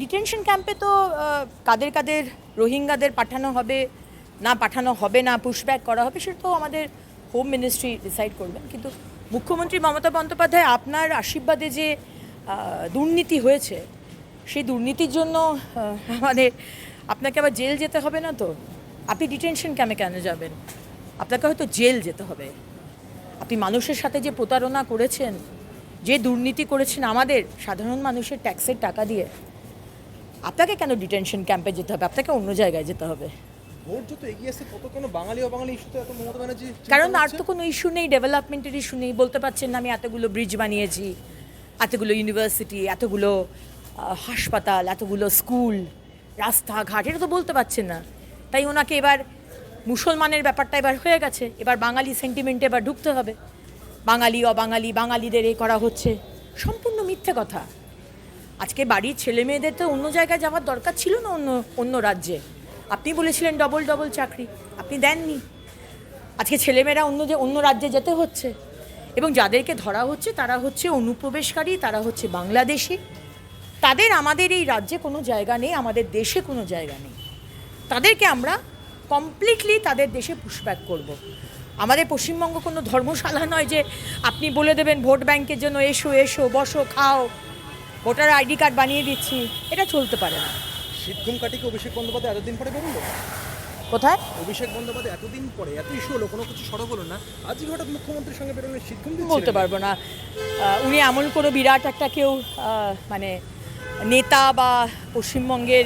Detention ক্যাম্পে তো কাদের কাদের রোহিঙ্গাদের পাঠানো হবে না পুশব্যাক করা হবে সেটা তো আমাদের হোম মিনিস্ট্রি ডিসাইড করবেন। কিন্তু মুখ্যমন্ত্রী মমতা বন্দ্যোপাধ্যায় আপনার আশীর্বাদে যে দুর্নীতি হয়েছে সেই দুর্নীতির জন্য আপনাকে আবার জেল যেতে হবে না তো? আপনি ডিটেনশন ক্যাম্পে কেন যাবেন? আপনাকে হয়তো জেল যেতে হবে। আপনি মানুষের সাথে যে প্রতারণা করেছেন, যে দুর্নীতি করেছেন আমাদের সাধারণ মানুষের ট্যাক্সের টাকা দিয়ে, আপনাকে কেন ডিটেনশন ক্যাম্পে যেতে হবে? আপনাকে অন্য জায়গায় যেতে হবে। ভোট যত এগিয়ে আসছে তত কেন বাঙালি অবাঙালি ইস্যুতে এত মমতা ব্যানার্জি? কারণ আর তো কোনো ইস্যু নেই, ডেভেলপমেন্টের ইস্যু নেই। বলতে পারছেন না আমি এতগুলো ব্রিজ বানিয়েছি, এতগুলো ইউনিভার্সিটি, এতগুলো হাসপাতাল, এতগুলো স্কুল, রাস্তাঘাট, এটা তো বলতে পারছেন না। তাই ওনাকে এবার মুসলমানের ব্যাপারটা এবার হয়ে গেছে, এবার বাঙালি সেন্টিমেন্টে এবার ঢুকতে হবে। বাঙালি অবাঙালি, বাঙালিদের এ করা হচ্ছে, সম্পূর্ণ মিথ্যে কথা। আজকে বাড়ির ছেলে মেয়েদের তো অন্য জায়গায় যাওয়ার দরকার ছিল না, অন্য রাজ্যে। আপনি বলেছিলেন ডবল চাকরি, আপনি দেননি। আজকে ছেলেমেয়েরা অন্য রাজ্যে যেতে হচ্ছে, এবং যাদেরকে ধরা হচ্ছে তারা হচ্ছে অনুপ্রবেশকারী, তারা হচ্ছে বাংলাদেশি। তাদের আমাদের এই রাজ্যে কোনো জায়গা নেই, আমাদের দেশে কোনো জায়গা নেই। তাদেরকে আমরা কমপ্লিটলি তাদের দেশে পুশব্যাক করব। আমাদের পশ্চিমবঙ্গ কোনো ধর্মশালা নয় যে আপনি বলে দেবেন ভোট ব্যাংকের জন্য এসো বসো খাও, ভোটার আইডি কার্ড বানিয়ে দিচ্ছি, এটা চলতে পারে না। শীতঘুম কাটিয়ে অভিষেক বন্দ্যোপাধ্যায় এতদিন পরে বেরোলো কোথায়? অভিষেক বন্দ্যোপাধ্যায় এতদিন পরে এত ইস্যু হলো, কোনো কিছু সরব হলো না, আজকে হঠাৎ মুখ্যমন্ত্রীর সঙ্গে বেরোলেন, শীতঘুম বলতে পারবো না। উনি এমন কোনো বিরাট একটা কেউ মানে নেতা বা পশ্চিমবঙ্গের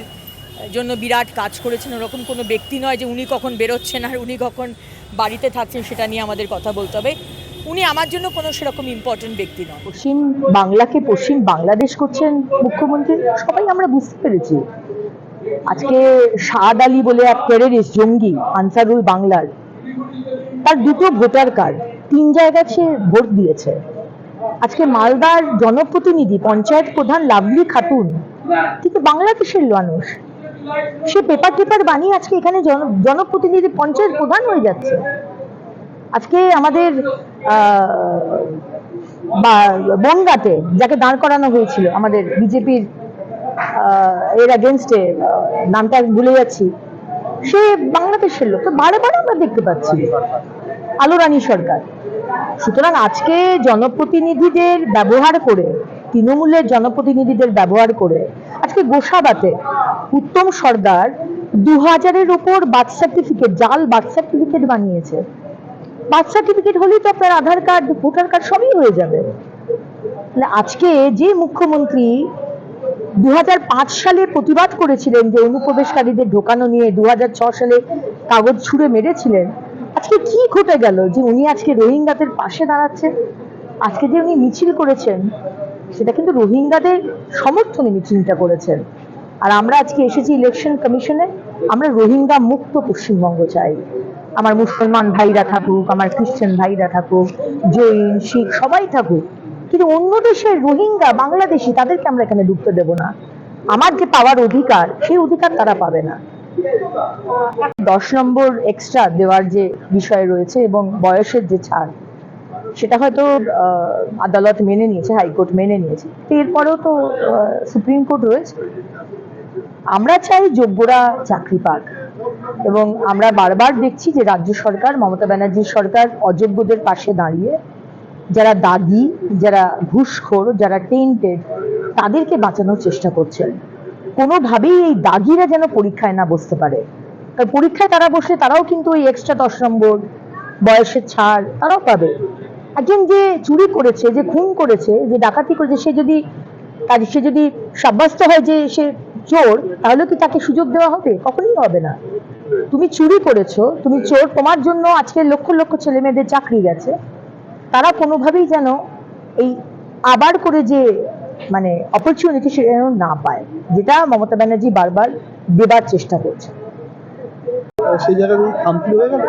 জন্য বিরাট কাজ করেছেন ওরকম কোনো ব্যক্তি নয় যে উনি কখন বেরোচ্ছেন আর উনি কখন বাড়িতে থাকছেন সেটা নিয়ে আমাদের কথা বলতে হবে। উনি আমার জন্য কোনো সেরকম ইম্পর্টেন্ট ব্যক্তি নয়। পশ্চিম বাংলাকে পশ্চিম বাংলাদেশ করছেন মুখ্যমন্ত্রী, সবাই আমরা বুঝতে পেরেছি। আজকে শাহাদ আলী বলে এক টেররিস্ট জঙ্গি আনসারুল বাংলার, তার দুটো ভোটার কার্ড 3 জায়গায় সে ভোট দিয়েছে। আজকে মালদার জনপ্রতিনিধি পঞ্চায়েত প্রধান লাভলি খাতুন, কিন্তু বাংলাদেশের মানুষ, সে পেপার বানিয়ে আজকে এখানে জনপ্রতিনিধি পঞ্চায়েত প্রধান হয়ে যাচ্ছে। আজকে আমাদের বনগাঁতে যাকে দাঁড় করানো হয়েছিল আমাদের বিজেপির এর এগেনস্টে, নামটা ভুলে যাচ্ছি, সে বাংলাদেশের লোক। তো বারে আমরা দেখতে পাচ্ছি আলো রানী সরকার। সুতরাং আজকে জনপ্রতিনিধিদের ব্যবহার করে, তৃণমূলের জনপ্রতিনিধিদের ব্যবহার করে আজকে গোসাবাতে উত্তম সর্দার 2000-এর উপর বার্থ সার্টিফিকেট, জাল বার্থ সার্টিফিকেট বানিয়েছে। বার্থ সার্টিফিকেট হলেই তো আপনার আধার কার্ড, ভোটার কার্ড সবই হয়ে যাবে। আজকে যে মুখ্যমন্ত্রী 2005 সালে প্রতিবাদ করেছিলেন যে অনুপ্রবেশকারীদের ঢোকানো নিয়ে, 2006 সালে কাগজ ছুঁড়ে মেরেছিলেন, আজকে কি ঘটে গেল যে উনি আজকে রোহিঙ্গাদের পাশে দাঁড়াচ্ছেন? আজকে যে উনি মিছিল করেছেন সেটা কিন্তু রোহিঙ্গাদের সমর্থনে মিছিলটা করেছেন। আর আমরা আজকে এসেছি ইলেকশন কমিশনে, আমরা রোহিঙ্গা মুক্ত পশ্চিমবঙ্গ চাই। আমার মুসলমান ভাইরা থাকুক, আমার খ্রিস্টান ভাইরা থাকুক, জৈন শিখ সবাই থাকুক, কিন্তু অন্য দেশের রোহিঙ্গা বাংলাদেশি তাদেরকে আমরা এখানে ঢুকতে দেব না। আমার যে পাওয়ার অধিকার, সেই অধিকার তারা পাবে না। 10 নম্বর এক্সট্রা দেওয়ার যে বিষয় রয়েছে এবং বয়সের যে ছাড়, সেটা হয়তো আদালত মেনে নিয়েছে, হাইকোর্ট মেনে নিয়েছে, এরপরেও তো সুপ্রিম কোর্ট রয়েছে। আমরা চাই যোগ্যরা চাকরি পাক, এবং আমরা বারবার দেখছি যে রাজ্য সরকার, মমতা ব্যানার্জির সরকার অযোগ্যদের পাশে দাঁড়িয়ে যারা দাগি, যারা ঘুষখোর, যারা টেন্টেড, তাদেরকে বাঁচানোর চেষ্টা করছেন। কোনোভাবেই এই দাগিরা যেন পরীক্ষায় না বসতে পারে। কারণ পরীক্ষায় তারা বসলে তারাও কিন্তু ওই এক্সট্রা 10 নম্বর বয়সের ছাড় তারাও পাবে। একজন যে চুরি করেছে, যে খুন করেছে, যে ডাকাতি করেছে, সে যদি সাব্যস্ত হয় যে সে চোর, তাহলে কি তাকে সুযোগ দেওয়া হবে? কখনোই হবে না। তুমি চুরি করেছো, তুমি চোর, তোমার জন্য আজকে লক্ষ ছেলে মেয়েদের চাকরি গেছে। তারা কোনোভাবেই যেন এই আবার করে যে মানে অপরচুনিটি সেটা যেন না পায়, যেটা মমতা ব্যানার্জি বারবার দেবার চেষ্টা করছে। সেই জায়গায় থামকি হয়ে গেল।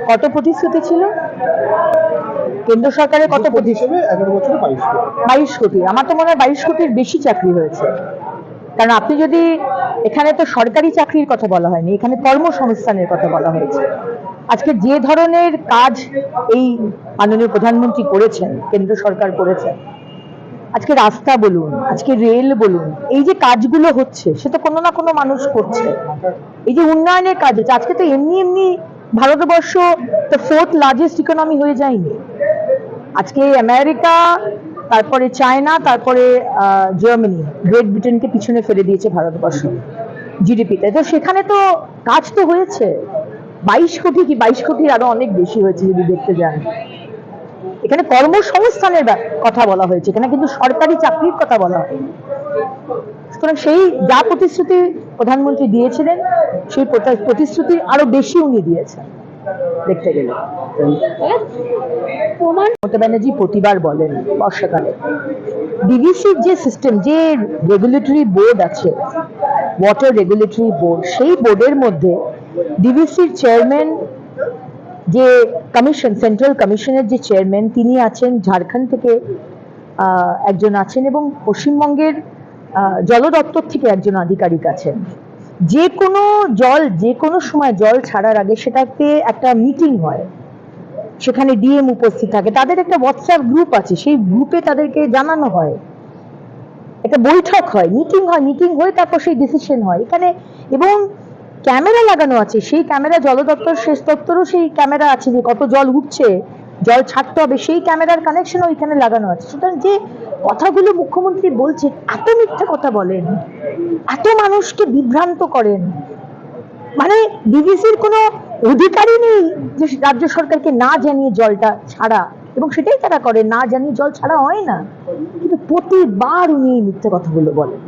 কত প্রতিশ্রুতি ছিল কেন্দ্র সরকারের, কত হিসেবে 11 বছরে 22 কোটি। আমার তো মনে হয় 22 কোটির বেশি চাকরি হয়েছে। কারণ আপনি যদি, এখানে তো সরকারি চাকরির কথা বলা হয়নি, এখানে কর্মসংস্থানের কথা বলা হয়েছে। আজকে যে ধরনের কাজ এই মাননীয় প্রধানমন্ত্রী করেছেন, কেন্দ্র সরকার করেছেন, আজকে রাস্তা বলুন, আজকে রেল বলুন, এই যে কাজগুলো হচ্ছে সেটা কোনো না কোনো মানুষ করছে। এই যে উন্নয়নের কাজ হচ্ছে, আজকে তো এমনি এমনি Bharatvarsha the 4th largest economy হয়ে যায়নি। আজকে আমেরিকা, তারপরে চায়না, তারপরে জার্মানি, গ্রেট ব্রিটেনকে পিছনে ফেলে দিয়েছে ভারতবর্ষ জিডিপিতে। তো সেখানে তো কাজ তো হয়েছে, 22 কোটি কি 22 কোটির আরো অনেক বেশি হয়েছে যদি দেখতে যান। এখানে কর্মসংস্থানের কথা বলা হয়েছে, এখানে কিন্তু সরকারি চাকরির কথা বলা হয়। সুতরাং সেই যা প্রতিশ্রুতি প্রধানমন্ত্রী দিয়েছিলেন সেই প্রতিশ্রুতি আরো বেশি উনি দিয়েছেন দেখতে গেলে। মমতা ব্যানার্জি প্রতিবার বলেন বর্ষাকালে ডিভিসির যে সিস্টেম, যে রেগুলেটরি বোর্ড আছে, ওয়াটার রেগুলেটরি বোর্ড, সেই বোর্ডের মধ্যে ডিভিসির চেয়ারম্যান, যে কমিশন, সেন্ট্রাল কমিশনের যে চেয়ারম্যান তিনি আছেন, ঝাড়খণ্ড থেকে একজন আছেন এবং পশ্চিমবঙ্গের জল দপ্তর থেকে একজন আধিকারিক আছেন। যে কোনো জল, যে কোনো সময় জল ছাড়ার আগে সেটাতে একটা মিটিং হয়, সেখানে ডিএম উপস্থিত থাকে, তাদের একটা হোয়াটসঅ্যাপ গ্রুপ আছে, সেই গ্রুপে তাদেরকে জানানো হয়, একটা বৈঠক হয়, মিটিং হয়ে তারপর সেই ডিসিশন হয় এখানে। এবং ক্যামেরা লাগানো আছে, সেই ক্যামেরা জল দপ্তর, সেচ দপ্তরও সেই ক্যামেরা আছে, যে কত জল উঠছে, জল ছাড়তে হবে, সেই ক্যামেরার কানেকশন ওইখানে লাগানো আছে। সুতরাং যে কথাগুলো মুখ্যমন্ত্রী বলছেন, এত মিথ্যে কথা বলেন, এত মানুষকে বিভ্রান্ত করেন, মানে ডিভিসির কোনো অধিকারই নেই যে রাজ্য সরকারকে না জানিয়ে জলটা ছাড়া, এবং সেটাই তারা করে, না জানিয়ে জল ছাড়া হয় না। কিন্তু প্রতিবার উনি মিথ্যে কথাগুলো বলেন।